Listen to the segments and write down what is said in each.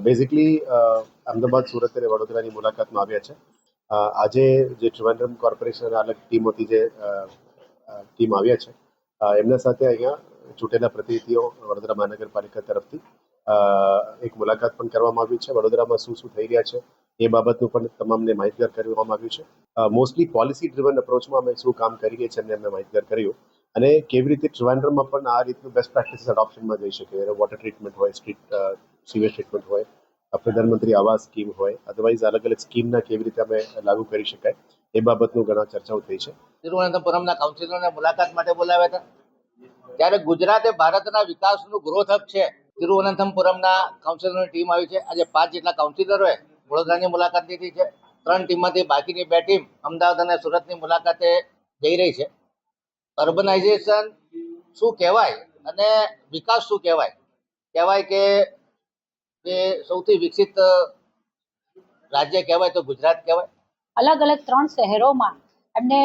Basically Ahmedabad, Surat અને વડોદરાની મુલાકાતમાં આવ્યા છે. આજે જે ટ્રિવાન્ડ્રમ કોર્પોરેશન અલગ ટીમોથી જે ટીમ આવ્યા છે એમના સાથે અહીંયા ચૂંટેલા પ્રતિનિધિઓ વડોદરા મહાનગરપાલિકા તરફથી એક મુલાકાત પણ કરવામાં આવી છે. વડોદરામાં શું શું થઈ રહ્યા છે એ બાબતનું પણ તમામને માહિતગાર કરવામાં આવ્યું છે. મોસ્ટલી પોલિસી ડ્રિવન અપ્રોચમાં અમે શું કામ કરી રહ્યા છીએ એમને અમને માહિતગાર કર્યું અને કેવી રીતે ટ્રિવાન્ડ્રમમાં પણ આ રીતનું બેસ્ટ પ્રેક્ટિસીસ એડોપ્શનમાં જઈ શકે. વોટર ટ્રીટમેન્ટ હોય, સીવેજ ટ્રીટમેન્ટ હોય, પ્રધાનમંત્રી આવાસ સ્કીમ હોય, અદરવાઇઝ અલગ અલગ સ્કીમના કેવી રીતે અમે લાગુ કરી શકાય એ બાબતનું ઘણા ચર્ચાઓ થઈ છે. તિરુવનંતપુરમના કાઉન્સિલરોને મુલાકાત માટે બોલાવ્યા હતા. ત્યારે ગુજરાત એ ભારતના વિકાસનું ગ્રોથ હબ છે. તિરુવનંતપુરમના કાઉન્સિલરોની ટીમ આવી છે. આજે 5 જેટલા કાઉન્સિલરોએ વડોદરાની મુલાકાત લીધી છે. 3 ટીમમાંથી બાકીની 2 ટીમ અમદાવાદ અને સુરતની મુલાકાતે જઈ રહી છે. અર્બનાઇઝેશન શું કહેવાય અને વિકાસ શું કહેવાય? કહેવાય કે જે સૌથી વિકસિત રાજ્ય કહેવાય તો ગુજરાત કહેવાય. અલગ અલગ 3 શહેરોમાં એમને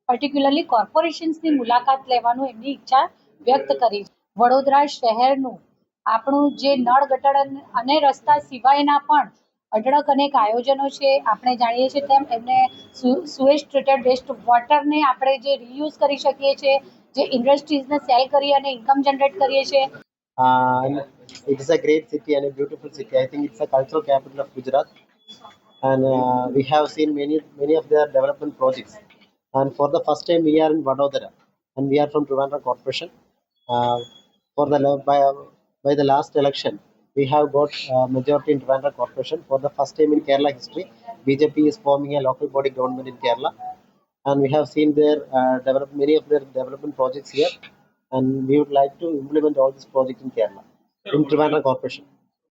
પર્ટિક્યુલરલી કોર્પોરેશન્સની મુલાકાત લેવાનું એમની ઈચ્છા વ્યક્ત કરી. વડોદરા શહેરનું આપણું જે નળ ગટર અને રસ્તા સિવાયના પણ અઢળક અનેક આયોજનો છે. આપણે જાણીએ છીએ તેમ એમને સુએજ ટ્રીટેડ વેસ્ટ વોટરને આપણે જે રીયુઝ કરી શકીએ છીએ, જે ઇન્ડસ્ટ્રીઝને સેલ કરી અને ઇન્કમ જનરેટ કરીએ છીએ. It is a great city and a beautiful city. I think it's a cultural capital of Gujarat, and we have seen many of their development projects. And for the first time, we are in Vadodara, and we are from Trivandrum Corporation. For the by the last election, we have got majority in Trivandrum Corporation. For the first time in Kerala history, BJP is forming a local body government in Kerala, and we have seen their many of their development projects here, and we would like to implement all these projects in Kerala in Trivandrum Corporation.